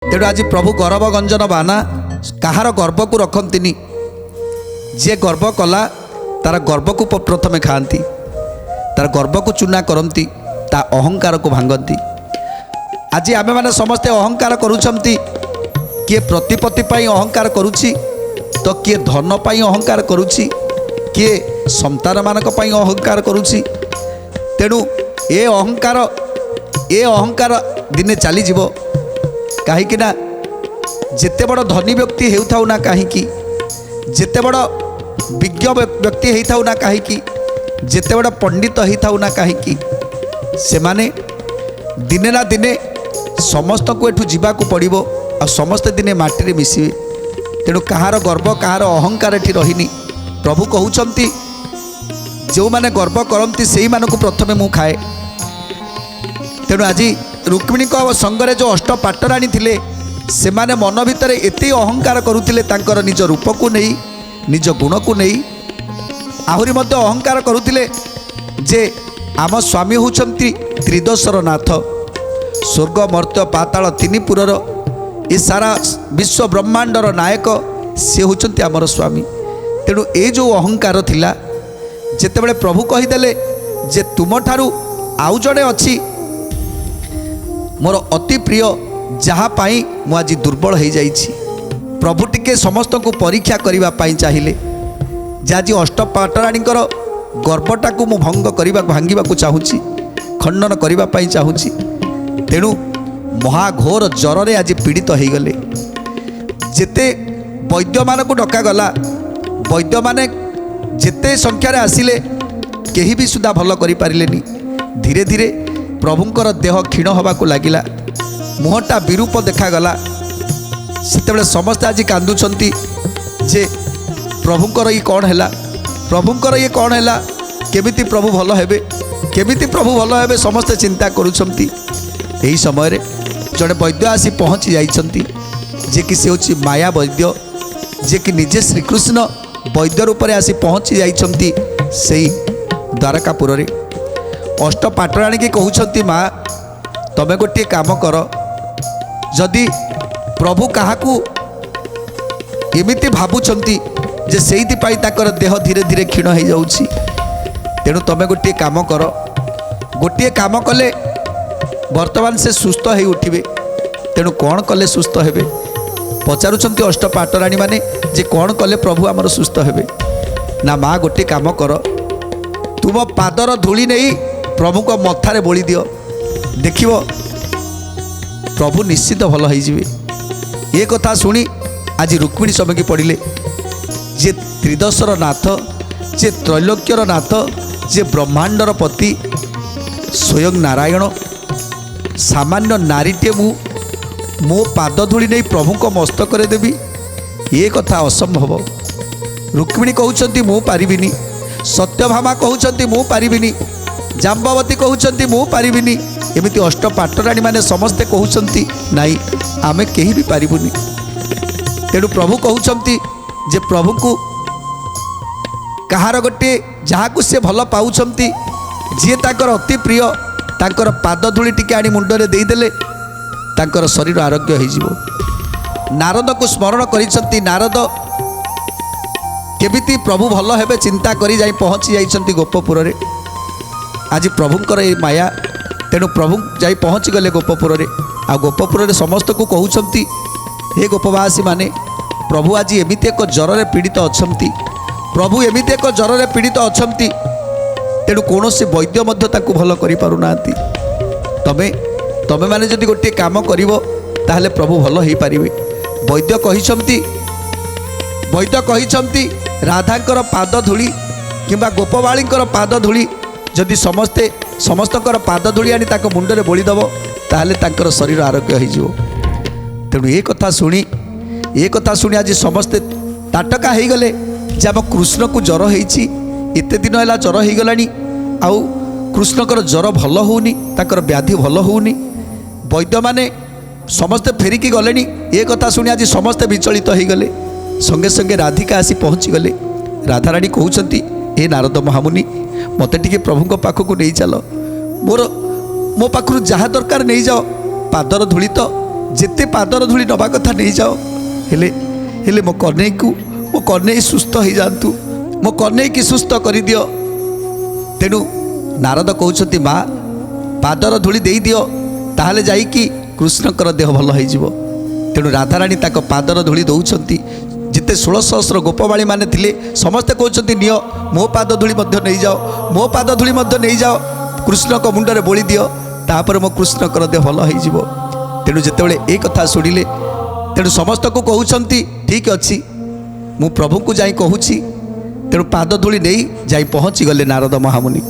तेणु आज प्रभु गर्व गंजन बाना कहार गर्व को रखती जे गर्व कला तार गर्व को प्रथमे खाती तार गर्व को चूना करती ता अहंकार को भांगती। आज आमे माने समस्ते अहंकार करुछंती किए प्रतिपत्ति पाई अहंकार करुछि तो किए धन पाई अहंकार करुछि किए संतान मानक पाई अहंकार करुछि। तेणु ए अहंकार दिने चली जीवो कहीं ना जिते बड़ धनी व्यक्ति हेउथाउ ना कहीं जिते बड़ विज्ञ व्यक्ति हेउथाउ ना कहीं जिते बड़ पंडित हेउथाउ ना कहीं से माने दिने ना दिने समस्त को एठू जीवाकू पड़िबो आ समस्ते दिने माटी रे मिसिबे। तेणु कहार गर्व कहार अहंकार एठी रहिनी। प्रभु कहउचंती जो माने गर्व करंती सेही मानकू प्रथमे मु खाए। तेणु आज रुक्मिणी को संगरे जो अष्ट पाटराणी थिले से माने मन भितर एते अहंकार करुथिले तांकर निज रूप को नहीं निज गुण को नहीं आहुरी मध्य अहंकार करुथिले जे आम स्वामी होउचंती त्रिदशर नाथ स्वर्ग मर्त्य पाताल तीनिपुरर ए सारा विश्व ब्रह्मांडर नायक से होउचंती आमर स्वामी। तेणु ए जो अहंकार थिला जेतेबेले प्रभु कहिदेले जे तुम ठारू आउ जड़े अछि मोर अति प्रिय जहाँ पाई मु आज दुर्बल हो जाइछि। प्रभु टिके समस्त को परीक्षा करने पाई चाहिए जे आज अष्टपाटराणीकर गर्वटा को मु भंग करने भांगा चाहूँगी खंडन करने चाहूँगी। तेणु महाघोर ज्वर रे आज पीड़ित हो गले जेते वैद्य मान को डकागला वैद्य माने जेते संख्यार आसिले केही भी सुधा भल करि पारिलेनी। धीरे धीरे प्रभुंकर देह क्षीण होबाकू लागिला मुहटा विरूप देखागला। सेतेबेले समस्ते आज कांदुछंती जे प्रभुंकर ये कौन हैला प्रभुंकर ये कौन हैला केमिति प्रभु भल हेबे केमिति प्रभु भल हेबे समस्ते चिंता करुछंती। एही समय रे जड़े वैद्य आसी पहुँची जाइछंती जे कि से होछि माया वैद्य जे कि निजे श्रीकृष्ण वैद्य रूप में आसी पहुँची जाइछंती सेही द्वारकापुर रे। अष्टपाटराणी की कहउछंती माँ तमे गोटे काम कर जदि प्रभु काहाकू एमिति भावुछंती जे सेइथि पाई ताकर देह धीरे धीरे क्षीण हो जाउछि। तेणु तमे गोटे काम कर गोटे काम कले वर्तमान से सुस्थ हो उठिबे। तेणु कौन कले सुस्थ हेबे पचारुछंती अष्टपाटराणी माने जे कौन कले प्रभु आमर सुस्थ हेबे ना माँ गोटे काम कर तुम पादर धूली नहीं प्रभु को मथारे बोली दियो देखिबो प्रभु निश्चित भल होइजिबे। ये कथा शुणी आज रुक्मिणी चमकी पड़िले जे त्रिदशर नाथ जे त्रैलोक्यर नाथ जे ब्रह्मांडर पति स्वयं नारायण सामान्य नारीटे मो पाद धूली नहीं प्रभु को मस्तक देवी ये कथा असंभव। रुक्मिणी कहउचंती मु पारिबिनी सत्यभामा कहउचंती मु पारिबिनी जाम्बवती कहउचंती मु पारिबिनी एमिति अष्टपाटराणी माने समस्ते कहउचंती नाई आमे केही भी पारिबुनी। तेणु प्रभु कहउचंती जे प्रभु को कहार गोटे जहाँ से भल पाउछंती जी ताकर अति प्रिय ताकर पाद धूली टिके आनी मुंडरे देदेले ताकर शरीर आरोग्य हो। नारद को स्मरण करिसंती नारद केमिति प्रभु भल हेबे चिंता करी जाई पहुँची जाइछंती गोपपुर रे। आज प्रभुंकर ये माया तेणु प्रभु जाई पहुँची गले गोपपुर रे आ गोपपुर रे समस्त को कहउछंती हे गोपवासी माने प्रभु आज एमिति एक ज्वर रे पीड़ित अछंती प्रभु एमिति एक ज्वर रे पीड़ित अछंती तेणु कौनसी वैद्य मध्य ताकू भल करि पारुनांती। तमे तमे माने जदि गोटे काम करिवो ताहले प्रभु भल होई पारिबे। वैद्य कहिछंती राधांकर पाद धूली किंबा गोपवाळींकर पाद धूली जदि समस्तकर पाद धूली आनी ताको मुंडरे बोली दबो ताहले तांकर शरीर आरोग्य हो जिवो। तेणु ये कथा शुणी आज समस्ते ताटका हो गले जे आम कृष्ण को ज्वर होइछि एते दिन है ज्वर हो गलानी आउ कृष्णकर ज्वर भल होउनी ताकर व्याधि भल होउनी वैद्य माने समस्ते फेरिकी गले। ये कथा शुणी आज समस्ते विचलित हो गले। संगे संगे राधिका आसी पहुँची गले। राधाराणी कहउछंती हे नारद महामुनि मते टिके प्रभु पाखक नहीं चल मोर मो पाखु जहाँ दरकार नहीं जाओ पादर धूली तो ଯେତେ ପାଦର ଧୂଳି ନେବା କଥା ନେଇଯାଅ, ହେଲେ ହେଲେ ମୋ କନେଇ ସୁସ୍ଥ ହେଇଯାଆନ୍ତୁ, ମୋ କନେଇକି ସୁସ୍ଥ କରିଦିଅ। ତେଣୁ ନାରଦ କହୁଛନ୍ତି ମା ପାଦର ଧୂଳି ଦେଇଦିଅ, ତାହେଲେ ଯାଇକି କୃଷ୍ଣଙ୍କର ଦେହ ଭଲ ହେଇଯିବ। ତେଣୁ ରାଧାରାଣୀ ତାଙ୍କ ପାଦର ଧୂଳି ଦେଉଛନ୍ତି। ଯେତେ 16 ସହସ୍ର ଗୋପବାଳୀ ମାନେ ଥିଲେ ସମସ୍ତେ କହୁଛନ୍ତି ନିଅ ମୋ ପାଦ ଧୂଳି ମଧ୍ୟ ନେଇଯାଅ, ମୋ ପାଦ ଧୂଳି ମଧ୍ୟ ନେଇଯାଅ, କୃଷ୍ଣଙ୍କ ମୁଣ୍ଡରେ ବୋଳି ଦିଅ, ତାପରେ ମୋ କୃଷ୍ଣଙ୍କର ଦେହ ଭଲ ହେଇଯିବ। ତେଣୁ ଯେତେବେଳେ ଏ କଥା ଶୁଣିଲେ, ତେଣୁ ସମସ୍ତଙ୍କୁ କହୁଛନ୍ତି ଠିକ୍ ଅଛି ମୁଁ ପ୍ରଭୁଙ୍କୁ ଯାଇ କହୁଛି। ତେଣୁ ପାଦ ଧୂଳି ନେଇ ଯାଇ ପହଞ୍ଚିଗଲେ ନାରଦ ମହାମୁନି।